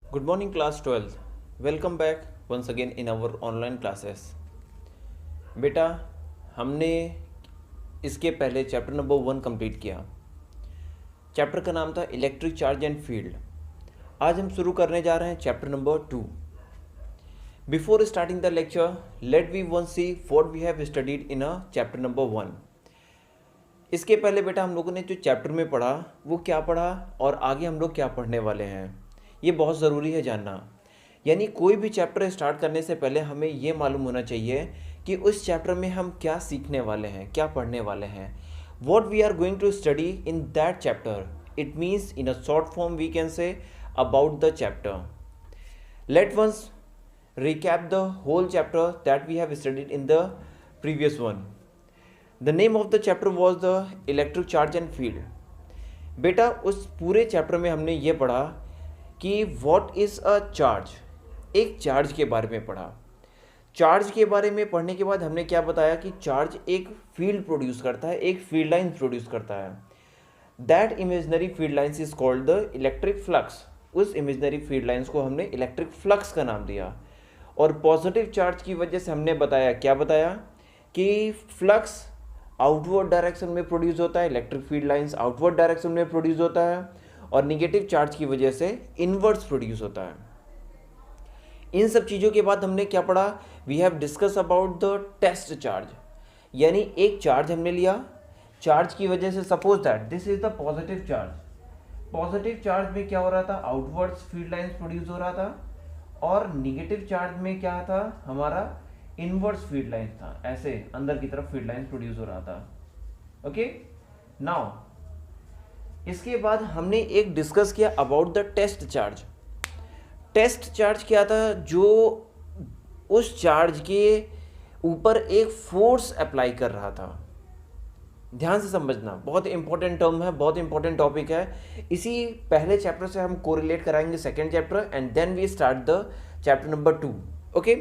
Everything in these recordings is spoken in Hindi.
Good morning, class 12th. Welcome back once again in our online classes. बेटा हमने इसके पहले चैप्टर नंबर 1 कंप्लीट किया। चैप्टर का नाम था इलेक्ट्रिक चार्ज एंड फील्ड। आज हम शुरू करने जा रहे हैं chapter number 2। Before starting the lecture let we once see what we have studied in chapter number 1। इसके पहले बेटा हम लोगों ने जो चैप्टर में पढ़ा वो क्या पढ़ा और आगे हम लोग क्या पढ़ने वाले हैं, ये बहुत ज़रूरी है जानना। यानी कोई भी चैप्टर स्टार्ट करने से पहले हमें ये मालूम होना चाहिए कि उस चैप्टर में हम क्या सीखने वाले हैं, क्या पढ़ने वाले हैं। What we are going to study in that chapter, it means in a short form we can say about the chapter. Let once recap the whole chapter that we have studied in the previous one. The name of the chapter was the electric charge and field. बेटा उस पूरे चैप्टर में हमने ये पढ़ा कि what is a charge, एक चार्ज के बारे में पढ़ा। चार्ज के बारे में पढ़ने के बाद हमने क्या बताया कि चार्ज एक फील्ड प्रोड्यूस करता है, एक फील्ड लाइन प्रोड्यूस करता है। That imaginary field lines is called the electric flux. उस इमेजनरी फील्ड लाइन्स को हमने इलेक्ट्रिक फ्लक्स का नाम दिया। और पॉजिटिव चार्ज की वजह से हमने बताया, क्या बताया कि फ्लक्स आउटवर्ड डायरेक्शन में प्रोड्यूस होता है, electric field lines outward direction में प्रोड्यूस होता है, और निगेटिव चार्ज की वजह से इनवर्स प्रोड्यूस होता है। इन सब चीज़ों के बाद हमने क्या पढ़ा, we have discuss about the test charge. यानी एक चार्ज हमने लिया, चार्ज की वजह से suppose that this is the positive charge. Positive charge में क्या हो रहा था, आउटवर्ड्स फील्ड लाइंस प्रोड्यूस हो रहा था, और निगेटिव चार्ज में क्या था, हमारा इनवर्स फील्ड लाइन था, ऐसे अंदर की तरफ फील्ड लाइन प्रोड्यूस हो रहा था। ओके, नाउ इसके बाद हमने एक डिस्कस किया about the test charge. Test charge क्या था, जो उस चार्ज के ऊपर एक फोर्स अप्लाई कर रहा था। ध्यान से समझना, बहुत इंपॉर्टेंट टर्म है, बहुत इंपॉर्टेंट टॉपिक है। इसी पहले चैप्टर से हम कोरिलेट कराएंगे second chapter, and then we start the chapter number 2। Okay,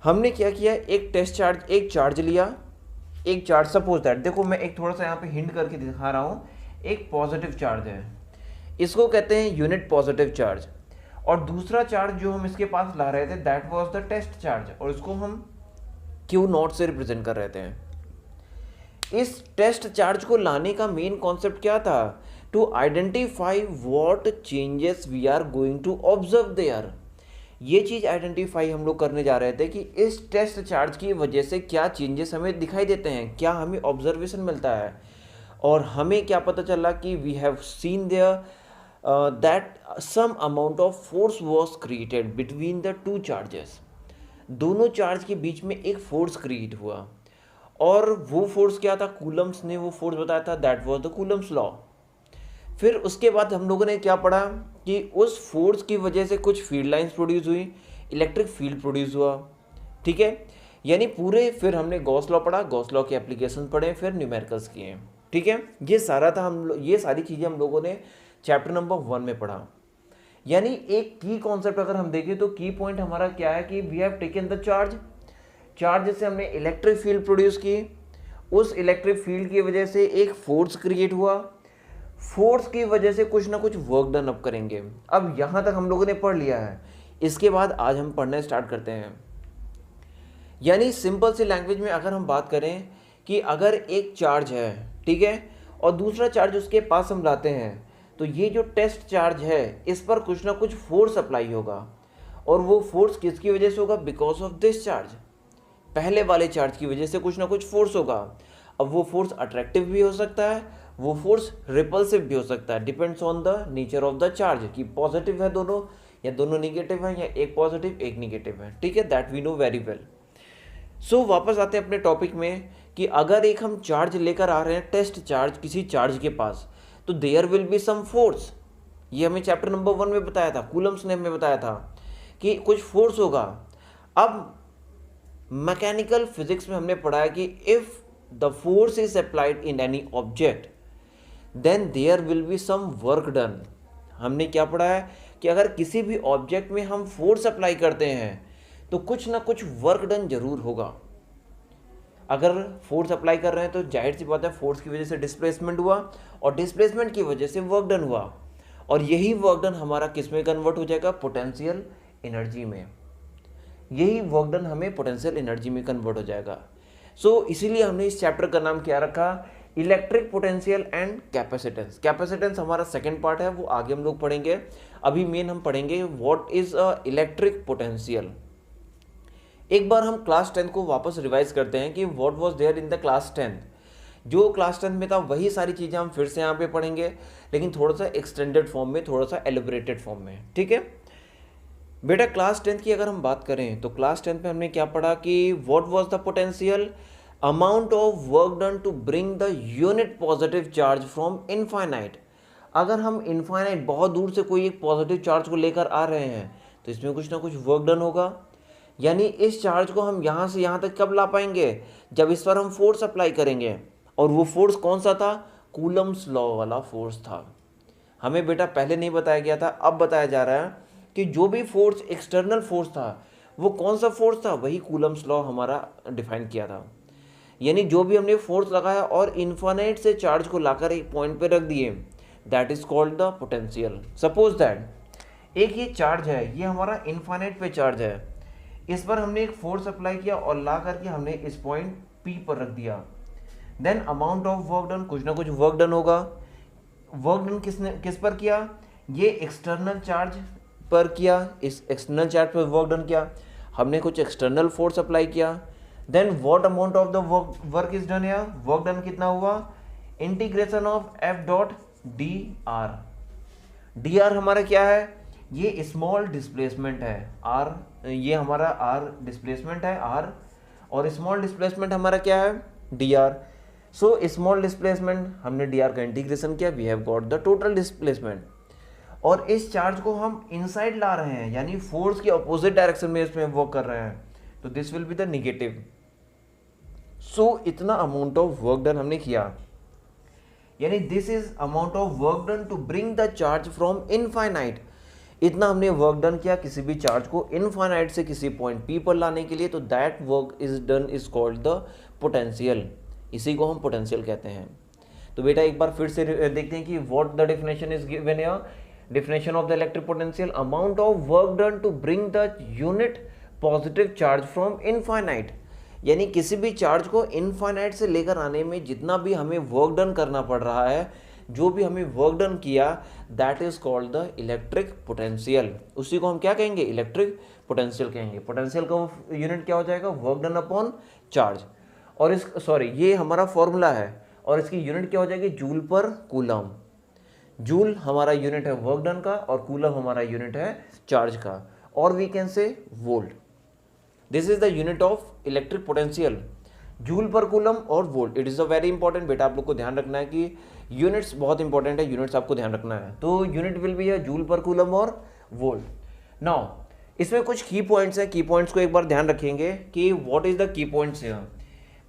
हमने क्या किया, एक टेस्ट चार्ज, एक चार्ज लिया, एक चार्ज सपोज दैट, देखो मैं एक थोड़ा सा यहाँ पे हिंट करके दिखा रहा हूँ। एक पॉजिटिव चार्ज है, इसको कहते हैं यूनिट पॉजिटिव चार्ज, और दूसरा चार्ज जो हम इसके पास ला रहे थे that was the test charge, और इसको हम Q0 से रिप्रेजेंट कर रहे थे। इस टेस्ट चार्ज को लाने का मेन कॉन्सेप्ट क्या था, to identify what changes we are going to observe there. ये चीज़ आइडेंटिफाई हम लोग करने जा रहे थे कि इस टेस्ट चार्ज की वजह से क्या चेंजेस हमें दिखाई देते हैं, क्या हमें ऑब्जर्वेशन मिलता है। और हमें क्या पता चला कि we have seen there that some amount of force was created between the two charges. दोनों चार्ज के बीच में एक फोर्स क्रिएट हुआ, और वो फोर्स क्या था, कूलम्स ने वो फोर्स बताया था, that was the Coulomb's law. फिर उसके बाद हम लोगों ने क्या पढ़ा कि उस फोर्स की वजह से कुछ फील्ड लाइंस प्रोड्यूस हुई, इलेक्ट्रिक फील्ड प्रोड्यूस हुआ। ठीक है, यानी पूरे फिर हमने गॉस लॉ पढ़ा, गॉस लॉ के एप्लीकेशन पढ़े, फिर न्यूमेरिकल्स किए। ठीक है, ये सारा था ये सारी चीज़ें हम लोगों ने चैप्टर नंबर 1 में पढ़ा। यानी एक की कॉन्सेप्ट अगर हम देखें तो की पॉइंट हमारा क्या है कि we have taken the charge, charge से हमने इलेक्ट्रिक फील्ड प्रोड्यूस की, उस इलेक्ट्रिक फील्ड की वजह से एक फोर्स क्रिएट हुआ, फोर्स की वजह से कुछ ना कुछ वर्क डन अप करेंगे। अब यहाँ तक हम लोगों ने पढ़ लिया है, इसके बाद आज हम पढ़ना स्टार्ट करते हैं। यानी सिंपल सी लैंग्वेज में अगर हम बात करें कि अगर एक चार्ज है, ठीक है, और दूसरा चार्ज उसके पास हम लाते हैं, तो ये जो टेस्ट चार्ज है इस पर कुछ ना कुछ फोर्स अप्लाई होगा, और वो फोर्स किसकी वजह से होगा, बिकॉज ऑफ दिस चार्ज। पहले वाले चार्ज की वजह से कुछ ना कुछ फोर्स होगा। अब वो फोर्स अट्रैक्टिव भी हो सकता है, वो फोर्स रिपल्सिव भी हो सकता है, depends on the nature of the charge, कि पॉजिटिव है दोनों या दोनों निगेटिव हैं या एक पॉजिटिव एक निगेटिव है। ठीक है, that we know very well. So वापस आते हैं अपने टॉपिक में कि अगर एक हम चार्ज लेकर आ रहे हैं, टेस्ट चार्ज किसी चार्ज के पास, तो there will be some force. ये हमें चैप्टर नंबर 1 में बताया था, कूलम्स ने हमें बताया था कि कुछ फोर्स होगा। अब मैकेनिकल फिजिक्स में हमने पढ़ा है कि if the force is applied in any object then there will be some work done. हमने क्या पढ़ा है कि अगर किसी भी ऑब्जेक्ट में हम फोर्स अप्लाई करते हैं तो कुछ ना कुछ वर्क डन जरूर होगा। अगर फोर्स अप्लाई कर रहे हैं तो जाहिर सी बात है फोर्स की वजह से डिस्प्लेसमेंट हुआ, और डिस्प्लेसमेंट की वजह से वर्क डन हुआ, और यही वर्क डन हमारा किस में कन्वर्ट हो जाएगा, पोटेंशियल एनर्जी में। यही वर्क डन हमें पोटेंशियल एनर्जी में कन्वर्ट हो जाएगा। सो इसीलिए हमने इस चैप्टर का नाम क्या रखा, electric potential and capacitance. Capacitance हमारा सेकंड पार्ट है, वो आगे हम लोग पढ़ेंगे। अभी मेन हम पढ़ेंगे what is a electric potential. एक बार हम क्लास 10 को वापस रिवाइज करते हैं कि what was there in the class 10। जो क्लास 10 में था वही सारी चीज़ें हम फिर से यहाँ पे पढ़ेंगे, लेकिन थोड़ा सा एक्सटेंडेड फॉर्म में, थोड़ा सा एलिब्रेटेड फॉर्म में, ठीक है बेटा। क्लास 10 की अगर हम बात करें तो क्लास 10 में हमने क्या पढ़ा कि what was the potential, amount of work done to bring the unit positive charge from infinite. अगर हम इनफाइनाइट बहुत दूर से कोई एक पॉजिटिव चार्ज को लेकर आ रहे हैं तो इसमें कुछ ना कुछ वर्क डन होगा, यानी इस चार्ज को हम यहाँ से यहाँ तक कब ला पाएंगे, जब इस पर हम फोर्स अप्लाई करेंगे। और वो फोर्स कौन सा था, कूलम्स लॉ वाला फोर्स था। हमें बेटा पहले नहीं बताया गया था, अब बताया जा रहा है कि जो भी फोर्स एक्सटर्नल फोर्स था वो कौन सा फोर्स था, वही कूलम्स लॉ हमारा डिफाइन किया था। यानी जो भी हमने फोर्स लगाया और इन्फाइनाइट से चार्ज को लाकर एक पॉइंट पे रख दिए, that is called the potential. Suppose that एक ये चार्ज है, ये हमारा इन्फाइनाइट पे चार्ज है, इस पर हमने एक फोर्स अप्लाई किया और ला करके हमने इस पॉइंट P पर रख दिया। Then amount of work done, कुछ ना कुछ वर्क डन होगा। वर्क डन किस पर किया, ये एक्सटर्नल चार्ज पर किया, इस एक्सटर्नल चार्ज पर वर्क डन किया, हमने कुछ एक्सटर्नल फोर्स अप्लाई किया। Then what amount of the work is done, या वर्क डन कितना हुआ, integration of F dot d r. D r हमारा क्या है, ये स्मॉल डिस्प्लेसमेंट है, आर ये हमारा आर डिस्प्लेसमेंट है आर, और स्मॉल डिस्प्लेसमेंट हमारा क्या है, d r. So small displacement हमने डी आर का इंटीग्रेशन किया, we have got the total displacement. और इस चार्ज को हम इनसाइड ला रहे हैं, यानी फोर्स के अपोजिट डायरेक्शन में इसमें वर्क कर रहे हैं, तो this will be the negative. So इतना अमाउंट ऑफ वर्क डन हमने किया, यानी this is amount of work done to bring the charge from infinite. इतना हमने वर्क डन किया किसी भी चार्ज को इनफाइनाइट से किसी पॉइंट P पर लाने के लिए, तो that work is done is called the potential. इसी को हम पोटेंशियल कहते हैं। तो बेटा एक बार फिर से देखते हैं कि what the definition is given here. Definition of the electric potential, amount of work done to bring the unit positive charge from infinite. यानी किसी भी चार्ज को इनफाइनाइट से लेकर आने में जितना भी हमें वर्क डन करना पड़ रहा है, जो भी हमें वर्क डन किया, that is called the electric potential. उसी को हम क्या कहेंगे, इलेक्ट्रिक पोटेंशियल कहेंगे। पोटेंशियल का यूनिट क्या हो जाएगा, वर्क डन अपॉन चार्ज। और इस ये हमारा फॉर्मूला है, और इसकी यूनिट क्या हो जाएगी, जूल पर कूलम। जूल हमारा यूनिट है वर्क डन का, और कूलम हमारा यूनिट है चार्ज का, और we can say volt. This is the unit of electric potential, joule per coulomb और volt. It is a very important, बेटा आप लोग को ध्यान रखना है कि यूनिट्स बहुत इंपॉर्टेंट है, यूनिट्स आपको ध्यान रखना है। तो यूनिट विल बी है जूल पर कूलम और वोल्ट। नाउ इसमें कुछ की पॉइंट्स हैं, की पॉइंट्स को एक बार ध्यान रखेंगे कि what is the key points है।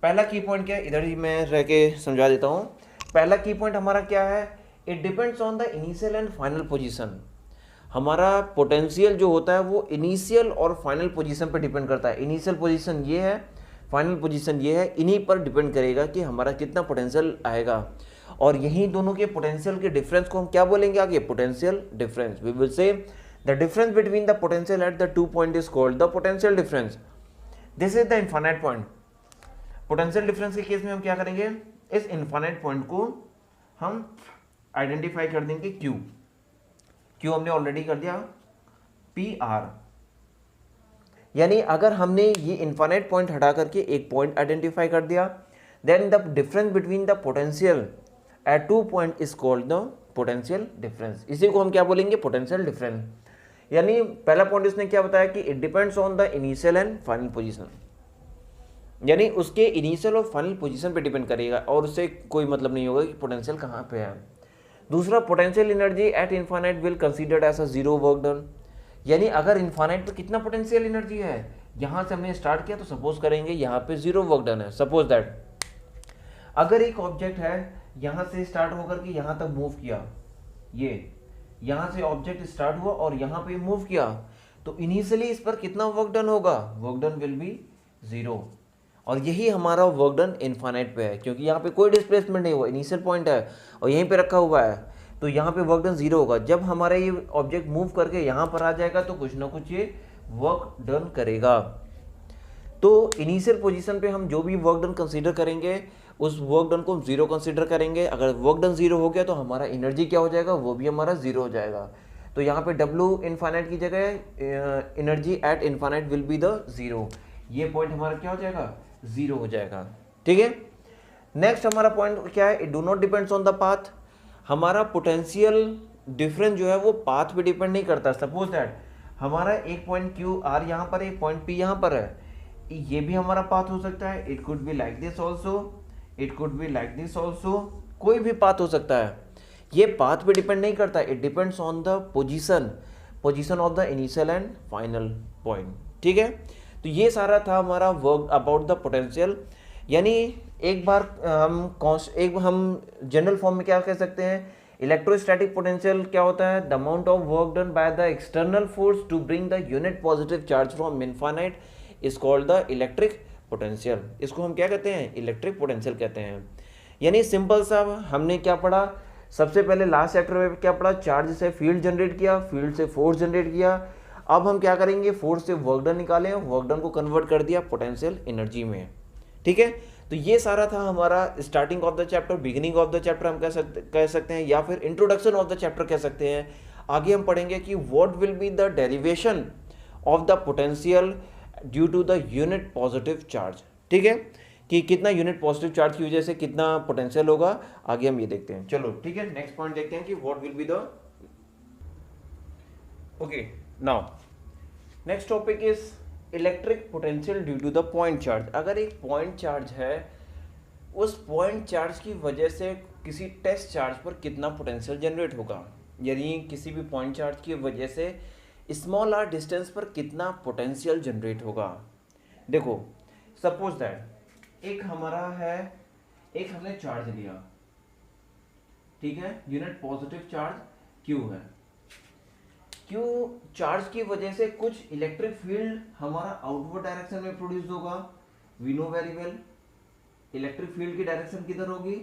पहला की पॉइंट क्या है, इधर ही मैं रह के समझा देता हूँ। पहला की पॉइंट हमारा क्या है, it depends on the initial and final position. हमारा पोटेंशियल जो होता है वो इनिशियल और फाइनल पोजीशन पर डिपेंड करता है। इनिशियल पोजीशन ये है, फाइनल पोजीशन ये है, इन्हीं पर डिपेंड करेगा कि हमारा कितना पोटेंशियल आएगा। और यही दोनों के पोटेंशियल के डिफरेंस को हम क्या बोलेंगे आगे, potential difference. We will say the difference between the potential at the two point is called the potential difference. This is the infinite point. Potential difference के केस में हम क्या करेंगे, इस इनफाइनाइट पॉइंट को हम आइडेंटिफाई कर देंगे क्यू। क्यू हमने ऑलरेडी कर दिया पी आर। यानी अगर हमने ये इनफाइनाइट पॉइंट हटा करके एक पॉइंट आइडेंटिफाई कर दिया, then the difference between the potential at two point is called the potential difference. इसी को हम क्या बोलेंगे, पोटेंशियल डिफरेंस। यानी पहला पॉइंट इसने क्या बताया कि it depends on the initial and final position, यानी उसके इनिशियल और फाइनल पोजीशन पे डिपेंड करेगा, और उससे कोई मतलब नहीं होगा कि पोटेंशियल कहाँ पे है। दूसरा, potential energy at infinite will considered as a zero work done. यानी अगर इनफाइनाइट पे कितना पोटेंशियल एनर्जी है, यहाँ से हमने स्टार्ट किया तो सपोज करेंगे यहाँ पे जीरो वर्क डन है। सपोज दैट अगर एक ऑब्जेक्ट है, यहाँ से स्टार्ट होकर के यहाँ तक मूव किया, ये यहाँ से ऑब्जेक्ट स्टार्ट हुआ और यहाँ पे मूव किया, तो इनिशियली इस पर कितना वर्क डन होगा, work done will B zero. और यही हमारा वर्क डन इनफाइनाइट पे है, क्योंकि यहाँ पे कोई डिस्प्लेसमेंट नहीं हुआ, इनिशियल पॉइंट है और यहीं पे रखा हुआ है। तो यहाँ पे वर्क डन 0 होगा। जब हमारा ये ऑब्जेक्ट मूव करके यहाँ पर आ जाएगा तो कुछ ना कुछ ये वर्क डन करेगा। तो इनिशियल पोजीशन पे हम जो भी वर्क डन कंसीडर करेंगे उस वर्क डन को हम 0 कंसीडर करेंगे। अगर वर्क डन 0 हो गया तो हमारा एनर्जी क्या हो जाएगा, वो भी हमारा 0 हो जाएगा। तो यहाँ पे W इनफाइनाइट की जगह energy at infinite will be the 0। ये पॉइंट हमारा क्या हो जाएगा, 0 हो जाएगा। ठीक है, नेक्स्ट हमारा पॉइंट क्या है, it do not depends on the path. हमारा पोटेंशियल डिफरेंस जो है वो पाथ पे डिपेंड नहीं करता। सपोज दैट हमारा एक पॉइंट क्यू आर यहाँ पर, एक पॉइंट पी यहाँ पर है, ये भी हमारा पाथ हो सकता है। It could be like this also, it could be like this also, कोई भी पाथ हो सकता है। ये पाथ पे डिपेंड नहीं करता, it depends on the position of the initial and final point. ठीक है, तो ये सारा था हमारा वर्क अबाउट द पोटेंशियल। यानी एक बार हम जनरल फॉर्म में क्या कह सकते हैं, इलेक्ट्रोस्टैटिक पोटेंशियल क्या होता है, the amount of work done by the external force to bring the unit positive charge from infinite is called the electric potential. इसको हम क्या कहते हैं, इलेक्ट्रिक पोटेंशियल कहते हैं। यानी सिंपल सा हमने क्या पढ़ा, सबसे पहले लास्ट चैप्टर में क्या पढ़ा, चार्ज से फील्ड जनरेट किया, फील्ड से फोर्स जनरेट किया। अब हम क्या करेंगे, फोर्स से वर्क डन निकालें, वर्क डन को कन्वर्ट कर दिया पोटेंशियल एनर्जी में। ठीक है, तो ये सारा था हमारा starting of the chapter, beginning of the chapter हम कह सकते हैं, या फिर इंट्रोडक्शन ऑफ द चैप्टर कह सकते हैं। आगे हम पढ़ेंगे कि what will be the derivation of the potential due to the unit positive charge. ठीक है, कि कितना यूनिट पॉजिटिव चार्ज की वजह से कितना पोटेंशियल होगा, आगे हम ये देखते हैं। चलो ठीक है, नेक्स्ट पॉइंट देखते हैं कि what will be the okay now next topic is electric potential due to the point charge. अगर एक पॉइंट चार्ज है, उस पॉइंट चार्ज की वजह से किसी टेस्ट चार्ज पर कितना पोटेंशियल जनरेट होगा, यानी किसी भी पॉइंट चार्ज की वजह से स्मॉल आर डिस्टेंस पर कितना पोटेंशियल जनरेट होगा। देखो सपोज दैट एक हमारा है, एक हमने चार्ज लिया, ठीक है, यूनिट पॉजिटिव चार्ज Q है। Q चार्ज की वजह से कुछ इलेक्ट्रिक फील्ड हमारा आउटवर्ड डायरेक्शन में प्रोड्यूस होगा। We know very well electric field की डायरेक्शन किधर होगी,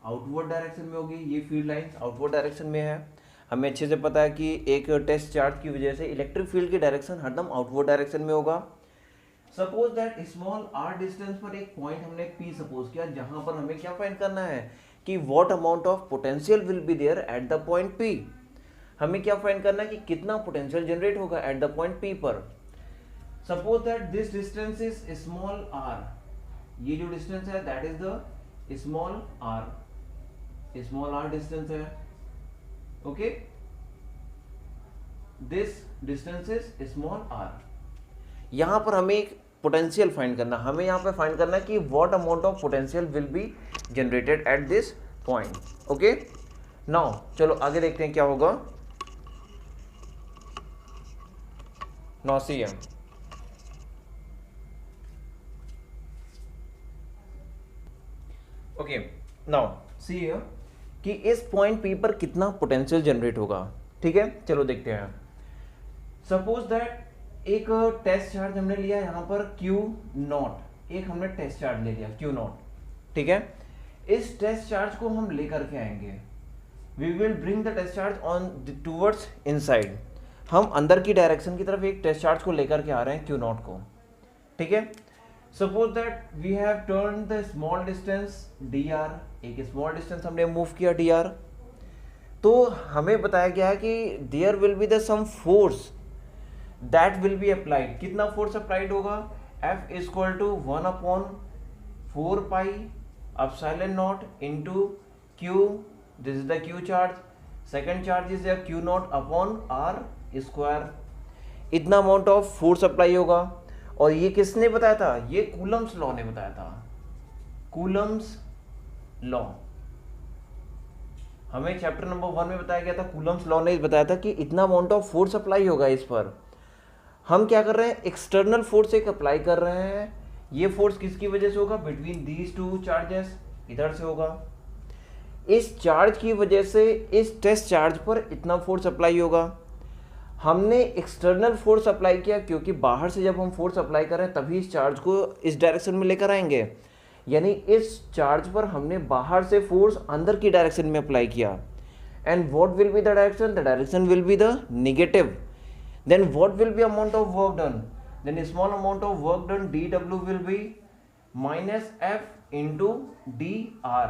आउटवर्ड डायरेक्शन में होगी। ये फील्ड लाइंस आउटवर्ड डायरेक्शन में है। हमें अच्छे से पता है कि एक टेस्ट चार्ज की वजह से इलेक्ट्रिक फील्ड की डायरेक्शन हरदम आउटवर्ड डायरेक्शन में होगा। Suppose that small r distance पर एक पॉइंट हमने P सपोज किया, जहां पर हमें क्या फाइंड करना है कि what amount of potential will be there at the point P। हमें क्या फाइंड करना है कि कितना पोटेंशियल जनरेट होगा एट द पॉइंट P पर। Suppose that this distance is small r, ये जो डिस्टेंस है that is the small r distance है। Okay, this distance is small r। यहां पर हमें एक पोटेंशियल फाइंड करना, हमें यहां पे फाइंड करना कि what amount of potential will be generated at this point. Okay, now चलो आगे देखते हैं क्या होगा। Now see okay, now see कि इस पॉइंट P पर कितना पोटेंशियल जनरेट होगा। ठीक है, चलो देखते हैं। सपोज दैट एक टेस्ट चार्ज हमने लिया यहाँ पर Q0, एक हमने टेस्ट चार्ज ले लिया Q0। ठीक है, इस टेस्ट चार्ज को हम लेकर के आएंगे। We will bring the test charge on towards inside. हम अंदर की डायरेक्शन की तरफ एक टेस्ट चार्ज को लेकर के आ रहे हैं Q0 को। ठीक है, suppose that we have turn the small distance dr, एक स्मॉल डिस्टेंस हमने मूव किया dr। तो हमें बताया गया है कि there will be the some force that will be applied. कितना फोर्स अप्लाइड होगा, F is equal to 1/4 pi epsilon naught into Q, this is the Q charge, second charge is Q0 upon R square. इतना अमाउंट ऑफ फोर्स अप्लाई होगा। और ये किसने बताया था, ये कूलम्स लॉ ने बताया था। कूलम्स लॉ हमें चैप्टर नंबर 1 में बताया गया था। कूलम्स लॉ ने बताया था कि इतना अमाउंट ऑफ फोर्स अप्लाई होगा इस पर। हम क्या कर रहे हैं, एक्सटर्नल फोर्स एक अप्लाई कर रहे हैं। ये फोर्स किसकी वजह से होगा, बिटवीन दीज टू चार्जेस, इधर से होगा। इस चार्ज की वजह से इस टेस्ट चार्ज पर इतना फोर्स अप्लाई होगा। हमने एक्सटर्नल फोर्स अप्लाई किया क्योंकि बाहर से जब हम फोर्स अप्लाई कर रहे हैं तभी इस चार्ज को इस डायरेक्शन में लेकर आएंगे। यानी इस चार्ज पर हमने बाहर से फोर्स अंदर की डायरेक्शन में अप्लाई किया। and what will be the direction? The direction will be the negative. Then what will be amount of work done? Then a small amount of work done dW will be minus F into dr.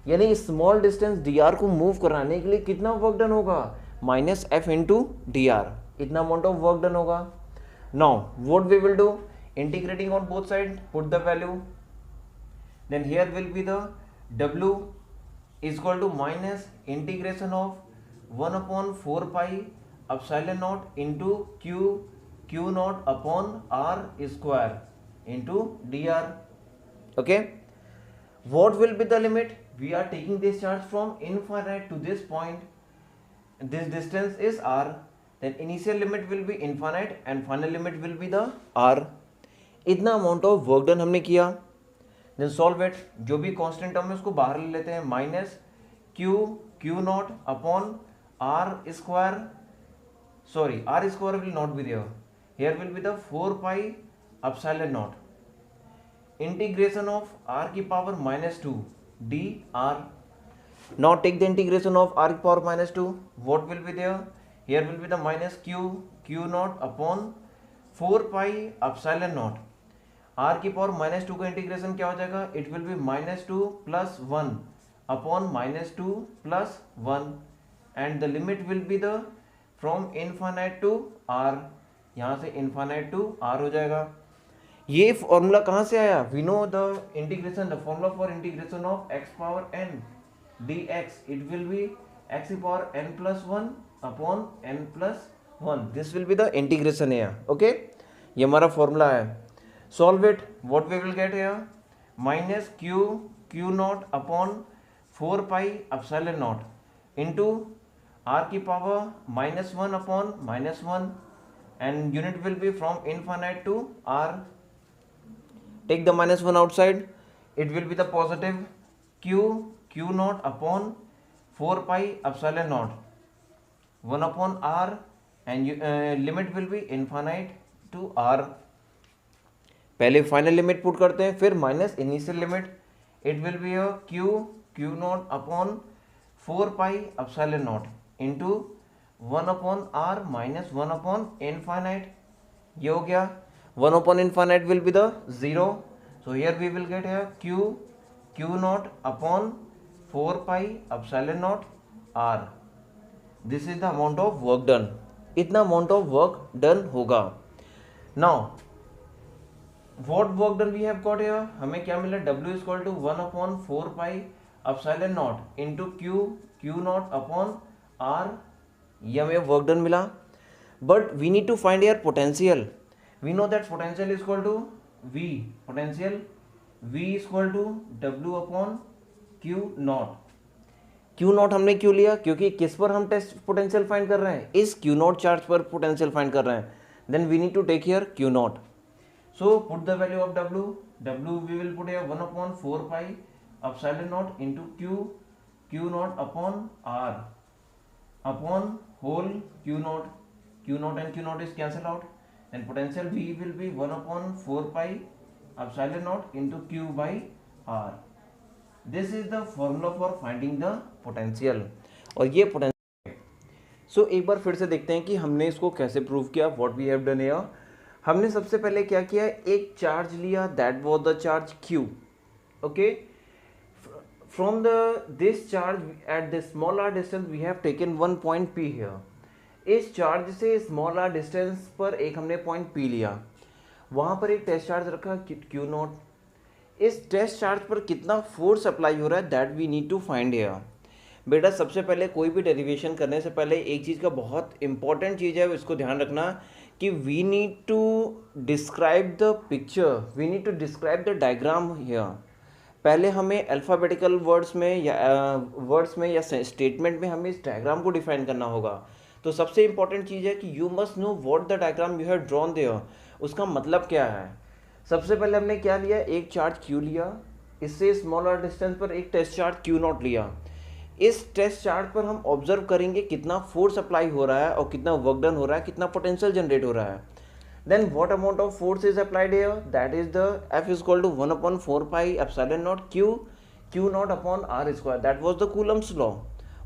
यानी स्मॉल डिस्टेंस dr को मूव कराने के लिए कितना वर्क डन होगा? Minus F into D R, इतना अमाउंट ऑफ वर्क डन होगा. Now what we will do? Integrating on both side, put the value. Then here will be the W is equal to minus integration of 1 upon 4 pi epsilon naught into q naught upon r square into dr. Okay, what will be the limit? We are taking this charge from infinite to this point. This distance is r. Then initial limit will be infinite and final limit will be the r. इतना अमाउंट ऑफ वर्क डन हमने किया. Then solve it. जो भी कांस्टेंट टर्म है उसको बाहर ले लेते हैं. Minus Q naught upon R square, sorry R square will not be there, here will be the 4 pi epsilon naught integration of R की power minus 2 D R. Now take the integration of R की power minus 2. What will be there? Here will be the minus Q naught upon 4 pi epsilon naught. R की पावर माइनस 2 का इंटीग्रेशन क्या हो जाएगा? It will be minus 2 plus 1 upon minus 2 plus 1 and the limit will be the from infinite to R. यहाँ से इनफाइनाइट टू आर हो जाएगा. ये फॉर्मूला कहाँ से आया? We know the integration, the formula for integration of X power N D X, it will be X की power N plus 1 upon N plus 1. This will be the integration है. ओके, ये हमारा फॉर्मूला है. Solve it. What we will get here? Minus q naught upon 4 pi epsilon naught into r की power minus 1 upon minus 1 and unit will be from infinite to r. Take the minus 1 outside. It will be the positive q naught upon 4 pi epsilon naught 1 upon r and limit will be infinite to r. पहले फाइनल लिमिट पुट करते हैं, फिर minus initial limit. It will be Q naught upon 4 pi epsilon naught into 1 upon R minus 1 upon infinite. ये हो गया. 1 upon infinite will be the 0. So here we will get here Q naught upon 4 pi epsilon naught R. This is the amount of work done. इतना अमाउंट ऑफ वर्क डन होगा. Now what work done we have got here? हमें क्या मिला? W is equal to 1 upon 4 pi epsilon naught into q naught upon r. ये हमें work done मिला. But we need to find here potential. We know that potential is equal to V. Potential V is equal to W upon q naught. Q naught हमने क्यों लिया? क्योंकि किस पर हम टेस्ट पोटेंशियल फाइंड कर रहे हैं? इस Q naught चार्ज पर पोटेंशियल फाइंड कर रहे हैं. Then we need to take here Q naught. So put the value of W. W we will put here 1 upon 4 pi epsilon naught into q naught upon r upon whole q naught. Q naught and q naught is cancel out. Then potential V will be 1 upon 4 pi epsilon naught into q by r. This is the formula for finding the potential. और ये पोटेंशियल. सो एक बार फिर से देखते हैं कि हमने इसको कैसे प्रूव किया. What we have done here. हमने सबसे पहले क्या किया? एक चार्ज लिया, that was the charge Q. Okay, from the this charge at the small R distance we have taken one point P here. इस चार्ज से स्मॉल आर डिस्टेंस पर एक हमने पॉइंट P लिया, वहाँ पर एक टेस्ट चार्ज रखा Q नॉट. इस टेस्ट चार्ज पर कितना फोर्स अप्लाई हो रहा है that we need to find here. बेटा सबसे पहले कोई भी डेरिवेशन करने से पहले एक चीज़ का बहुत इंपॉर्टेंट चीज़ है, इसको ध्यान रखना कि we need to describe the picture, we need to describe the diagram here. पहले हमें अल्फ़ाबेटिकल वर्ड्स में या स्टेटमेंट में हमें इस डायग्राम को डिफाइन करना होगा. तो सबसे इंपॉर्टेंट चीज़ है कि you must know what the diagram you have drawn there, उसका मतलब क्या है. सबसे पहले हमने क्या लिया? एक चार्ज Q लिया, इससे स्मॉलर डिस्टेंस पर एक टेस्ट चार्ज Q नॉट लिया. इस टेस्ट चार्ज पर हम ऑब्जर्व करेंगे कितना फोर्स अप्लाई हो रहा है और कितना वर्क डन हो रहा है, कितना पोटेंशियल जनरेट हो रहा है. Then what amount of force is applied here? That is the F is equal to 1 upon 4 pi epsilon naught Q naught upon R square. That was the Coulomb's law.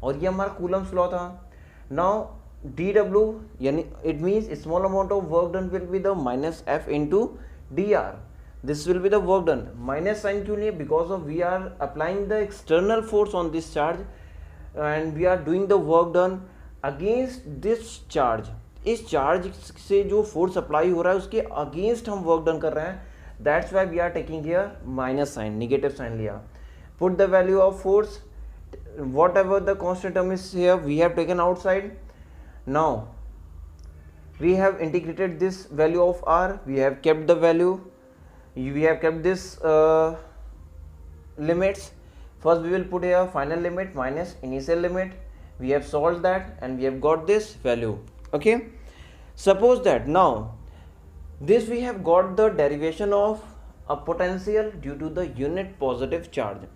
और ये हमारा कूलम्स लॉ था। नाउ dw यानी it means small amount of work done will be the minus F into D R, this will be the work done. Minus sign क्यों नहीं है? Because of we are applying the external force on this charge and we are doing the work done against this charge. इस चार्ज से जो फोर्स अप्लाई हो रहा है उसके अगेंस्ट हम वर्क डन कर रहे हैं, that's why we are taking here minus sign, negative sign लिया। Put the value of force, whatever the constant term is here we have taken outside. Now we have integrated this value of r, we have kept the value, we have kept this limits. First we will put here final limit minus initial limit, we have solved that and we have got this value. Okay, suppose that now this we have got the derivation of a potential due to the unit positive charge,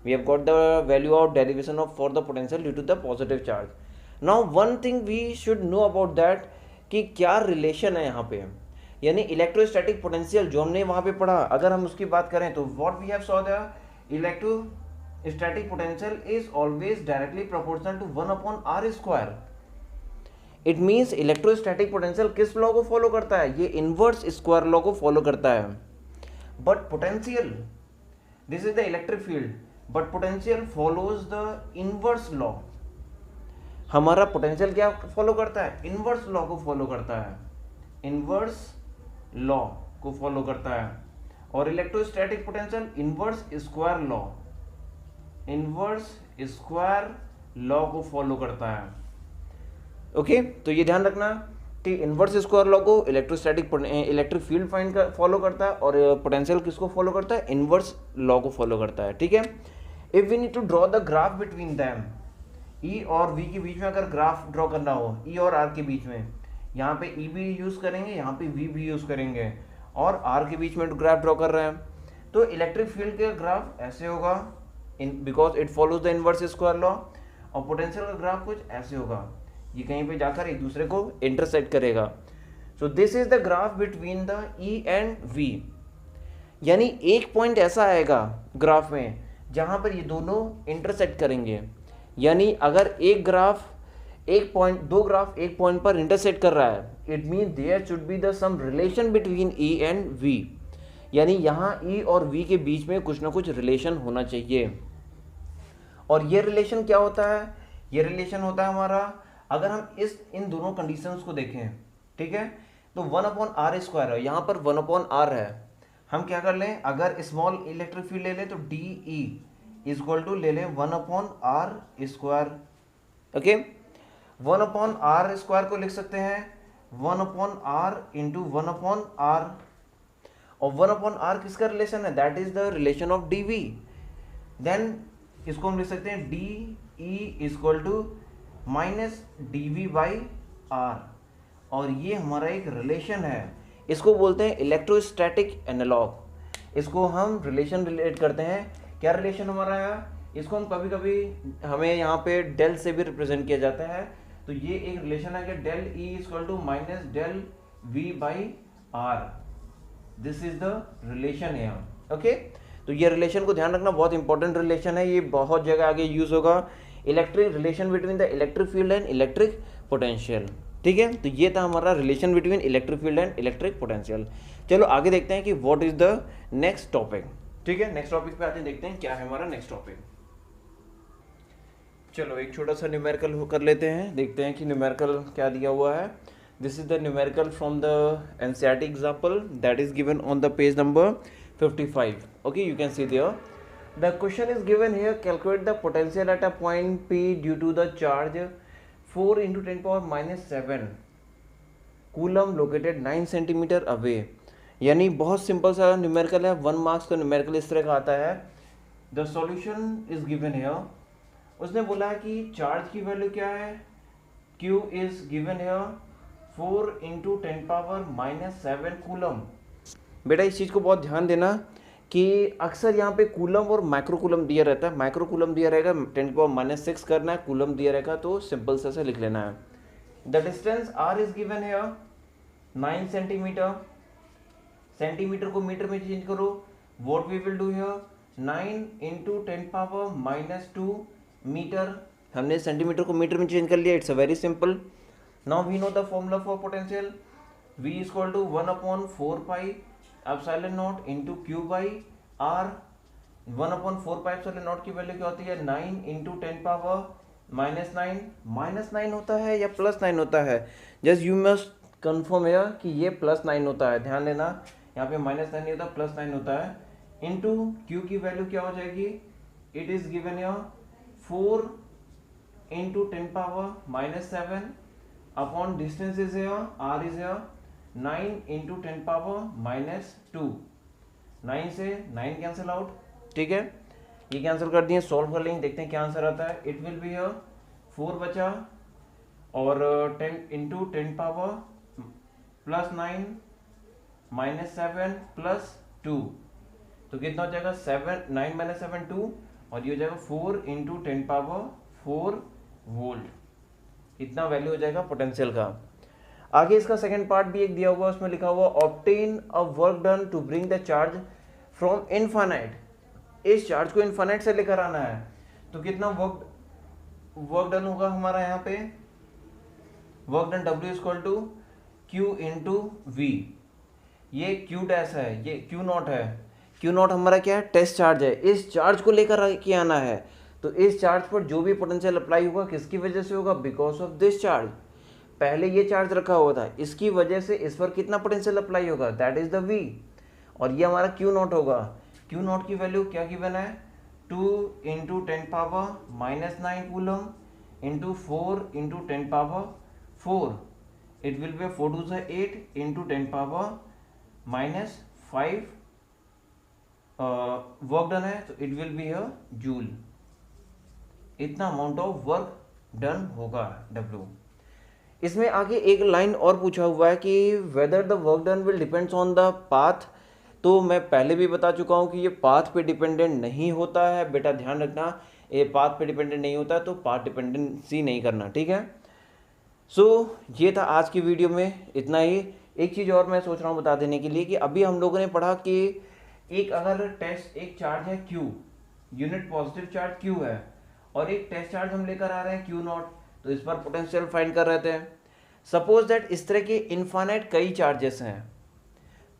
we have got the value of derivation of for the potential due to the positive charge. Now one thing we should know about that कि क्या रिलेशन है यहाँ पे, यानी इलेक्ट्रोस्टैटिक पोटेंशियल जो हमने वहाँ पे पढ़ा, अगर हम उसकी बात करें तो what we have saw that electrostatic potential is always directly proportional to 1/r²। It means electrostatic potential किस लॉ को फॉलो करता है? ये इनवर्स स्क्वायर लॉ को फॉलो करता है। But potential, this is the electric field, but potential follows the inverse law. हमारा पोटेंशियल क्या फॉलो करता है? इनवर्स लॉ को फॉलो करता है, इनवर्स लॉ को फॉलो करता है। और electrostatic potential inverse square law, inverse square law को फॉलो करता है। ओके, तो ये ध्यान रखना कि इनवर्स स्क्वायर लॉ को इलेक्ट्रिक फील्ड फाइंड फॉलो करता है और पोटेंशियल किसको फॉलो करता है? इनवर्स लॉ को फॉलो करता है। ठीक है, if we need to draw the graph between them, E और वी के बीच में अगर ग्राफ ड्रॉ करना हो, ई और आर के बीच में, यहाँ पे ई भी यूज करेंगे, यहाँ पे वी भी यूज करेंगे, और आर के बीच में ग्राफ ड्रॉ कर रहे हैं, तो इलेक्ट्रिक फील्ड का ग्राफ ऐसे होगा because it follows the inverse square law, और पोटेंशियल का ग्राफ कुछ ऐसे होगा, ये कहीं पे जाकर एक दूसरे को इंटरसेक्ट करेगा। So this is the graph between the E and V, यानी एक पॉइंट ऐसा आएगा ग्राफ में जहां पर ये दोनों इंटरसेक्ट करेंगे। यानी अगर दो ग्राफ एक पॉइंट पर इंटरसेक्ट कर रहा है, it mean there should be the some relation between E and V, यानी यहाँ ई और वी के बीच में कुछ ना कुछ रिलेशन होना चाहिए। और ये रिलेशन क्या होता है? ये रिलेशन होता है हमारा, अगर हम इन दोनों कंडीशंस को देखें, ठीक है, तो 1/r² है, यहाँ पर 1/r है। हम क्या कर लें, अगर स्मॉल इलेक्ट्रिक फील्ड ले लें तो डी ई इक्वल टू ले लें 1/r²। ओके, 1/r² को लिख सकते हैं 1/r इंटू 1/r, और 1/r किसका रिलेशन है? That is the relation of D V. Then इसको हम लिख सकते हैं D E equal to minus D V by R, और ये हमारा एक रिलेशन है, इसको बोलते हैं इलेक्ट्रोस्टैटिक एनालॉग। इसको हम रिलेशन रिलेट करते हैं। क्या रिलेशन हमारा है? इसको हम कभी कभी हमें यहाँ पे डेल से भी रिप्रेजेंट किया जाता है, तो ये एक रिलेशन है कि del E equal to minus del V by R, this is the relation है। ओके, तो ये रिलेशन को ध्यान रखना, बहुत इंपॉर्टेंट रिलेशन है, ये बहुत जगह आगे यूज होगा। Electric relation between the electric field and electric potential. ठीक है, तो ये था हमारा relation between electric field and electric potential. चलो आगे देखते हैं कि what is the next topic. ठीक है, नेक्स्ट टॉपिक पे आते हैं, देखते हैं क्या है हमारा नेक्स्ट टॉपिक। चलो एक छोटा सा न्यूमेरिकल कर लेते हैं, देखते हैं कि न्यूमेरिकल क्या दिया हुआ है। This is the numerical from the NCERT example that is given on the page number 55. Okay, you can see there. The question is given here, calculate the potential at a point P due to the charge 4 into 10 power minus 7 coulomb located 9 centimetre away. यानी बहुत सिंपल सा न्यूमेरिकल है, 1 मार्क्स का न्यूमेरिकल इस तरह का आता है। The solution is given here. उसने बोला है कि चार्ज की वैल्यू क्या है, Q is given here 4 into 10 power minus 7 coulomb. बेटा इस चीज़ को बहुत ध्यान देना कि अक्सर यहाँ पे कूलम और माइक्रो कूलम दिया रहता है। माइक्रो कूलम दिया रहेगा 10⁻⁶ करना है, कूलम दिया रहेगा तो सिंपल से लिख लेना है। The distance r is given here 9 centimetre. Centimetre को मीटर में चेंज करो, what we will do here 9 into 10 power minus 2 metre हमने सेंटीमीटर को मीटर में चेंज कर लिया. It's a very simple. Now we know the formula for potential. V equal to 1/4 pi epsilon naught into Q by R. 1/4 pi epsilon naught की वैल्यू क्या होती है? 9 इंटू 10 पावर -9. -9 होता है या +9 होता है? जस्ट यू मस्ट कन्फर्म है कि ये +9 होता है. ध्यान देना, यहाँ पे -9 नहीं होता, +9 होता है. इंटू क्यू की वैल्यू क्या हो जाएगी? It is given your 4 into 10 power -7 upon distance is your R is your 9 into 10 power -2. 9 से 9 कैंसिल आउट. ठीक है, ये कैंसिल कर दिए. सॉल्व कर लेंगे, देखते हैं क्या आंसर आता है. इट विल बी 4 बचा और 10 इंटू 10 पावर +9 -7 +2 तो कितना हो जाएगा? 9 - 7 2 और ये हो जाएगा 4 इंटू 10 पावर 4 वोल्ट. इतना वैल्यू हो जाएगा पोटेंशियल का. आगे इसका सेकंड पार्ट भी एक दिया हुआ, उसमें लिखा हुआ obtain a work done to bring the charge from infinite. इस चार्ज को इनफाइनाइट से लेकर आना है. तो कितना वर्क डन होगा हमारा यहाँ पे? Work done W equal to Q into V. ये Q डैश है, ये Q नॉट है. Q नॉट हमारा क्या है? टेस्ट चार्ज है. इस चार्ज को लेकर के आना है. तो इस चार्ज पर जो भी पोटेंशियल अप्लाई होगा किसकी वजह से होगा? Because of this charge. पहले ये चार्ज रखा हुआ था, इसकी वजह से इस पर कितना पोटेंशियल अप्लाई होगा? That is the V. और ये हमारा Q नॉट होगा. Q नॉट की वैल्यू क्या गिवन है? 2 into 10 power -9 coulomb into 4 into 10 power 4. It will B 4 2 8 into 10 power -5. Work done है तो इट विल बी जूल. इतना अमाउंट ऑफ वर्क डन होगा W. इसमें आगे एक लाइन और पूछा हुआ है कि whether the work done will depends on the path. तो मैं पहले भी बता चुका हूँ कि ये पाथ पे डिपेंडेंट नहीं होता है. बेटा ध्यान रखना, ये पाथ पे डिपेंडेंट नहीं होता है, तो पाथ डिपेंडेंसी नहीं करना. ठीक है. सो ये था आज की वीडियो में, इतना ही. एक चीज़ और मैं सोच रहा हूँ बता देने के लिए कि अभी हम लोगों ने पढ़ा कि एक चार्ज है Q, unit positive charge Q है, और एक टेस्ट चार्ज हम लेकर आ रहे हैं Q नॉट. तो इस पर पोटेंशियल फाइंड कर रहे थे. सपोज दैट इस तरह के इनफाइनाइट कई चार्जेस हैं,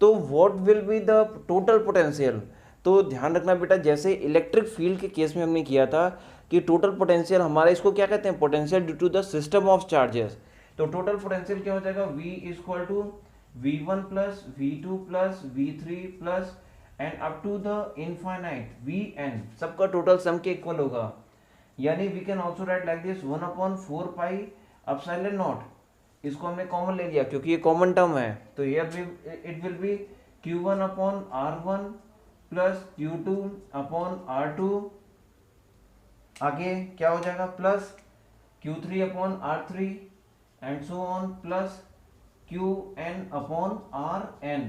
तो what will be the total potential? तो ध्यान रखना बेटा, जैसे इलेक्ट्रिक फील्ड के केस में हमने किया था कि टोटल पोटेंशियल हमारा, इसको क्या कहते हैं? Potential due to the system of charges. तो टोटल पोटेंशियल क्या हो जाएगा? V equal to V1 plus V2 plus V3 plus and up to the infinite Vn, सबका टोटल सम के इक्वल होगा. यानी we can also write like this 1/4 pi epsilon naught. इसको हमने कॉमन ले लिया क्योंकि ये कॉमन टर्म है. तो it will be Q1 upon R1 plus Q2 upon R2. आगे क्या हो जाएगा? Plus Q3 upon R3 and so on plus Qn upon Rn.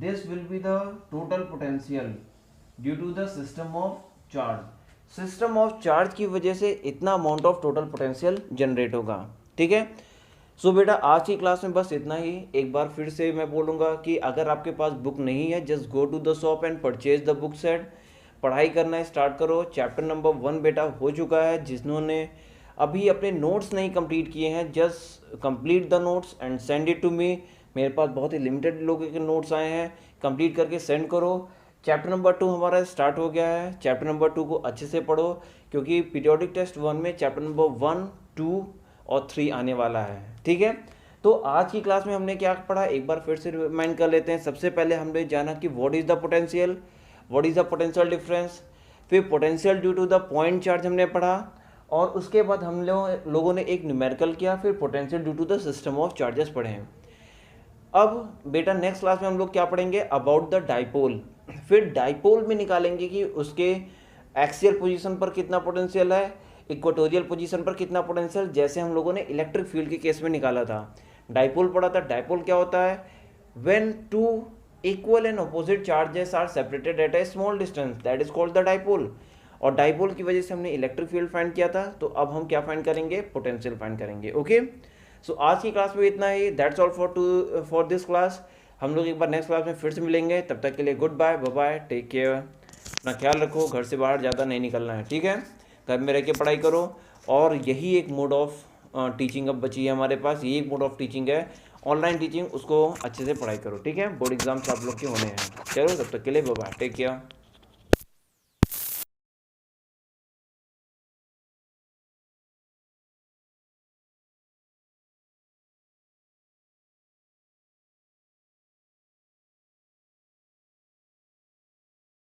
This will be the total potential due to the system of charge. System of charge की वजह से इतना amount of total potential generate होगा. ठीक है. सो बेटा आज की क्लास में बस इतना ही. एक बार फिर से मैं बोलूँगा कि अगर आपके पास बुक नहीं है, just go to the shop and purchase the book set. पढ़ाई करना स्टार्ट करो. चैप्टर नंबर 1 बेटा हो चुका है. जिन्होंने अभी अपने नोट्स नहीं कंप्लीट किए हैं, just complete the notes and send it to me. मेरे पास बहुत ही लिमिटेड लोगों के नोट्स आए हैं, कंप्लीट करके सेंड करो. चैप्टर नंबर 2 हमारा स्टार्ट हो गया है. चैप्टर नंबर 2 को अच्छे से पढ़ो क्योंकि पीरियोडिक टेस्ट 1 में चैप्टर नंबर 1, 2 और 3 आने वाला है. ठीक है. तो आज की क्लास में हमने क्या पढ़ा, एक बार फिर से रिमाइंड कर लेते हैं. सबसे पहले हमने जाना कि what is the potential, what is the potential difference. फिर potential due to the point charge हमने पढ़ा, और उसके बाद हम लोगों ने एक न्यूमेरिकल किया. फिर potential due to the system of charges पढ़े हैं. अब बेटा नेक्स्ट क्लास में हम लोग क्या पढ़ेंगे? About the dipole. फिर डाइपोल में निकालेंगे कि उसके एक्सियल पोजीशन पर कितना पोटेंशियल है, इक्वेटोरियल पोजीशन पर कितना पोटेंशियल, जैसे हम लोगों ने इलेक्ट्रिक फील्ड के केस में निकाला था. डाइपोल पढ़ा था. डाइपोल क्या होता है? When two equal and opposite charges are separated at a small distance, that is called the dipole. और डाइपोल की वजह से हमने इलेक्ट्रिक फील्ड फाइंड किया था. तो अब हम क्या फाइंड करेंगे? पोटेंशियल फाइंड करेंगे. ओके. सो आज की क्लास में इतना ही. That's all for this class. हम लोग एक बार नेक्स्ट क्लास में फिर से मिलेंगे. तब तक के लिए good bye, bye bye, take care. अपना ख्याल रखो. घर से बाहर ज़्यादा नहीं निकलना है. ठीक है. घर में रह के पढ़ाई करो. और यही एक मोड ऑफ टीचिंग अब बची है हमारे पास। ये एक मोड ऑफ टीचिंग है ऑनलाइन टीचिंग, उसको अच्छे से पढ़ाई करो, ठीक है। बोर्ड एग्जाम्स आप लोग के होने हैं। चलो तब तक के लिए बाय बाय, टेक केयर।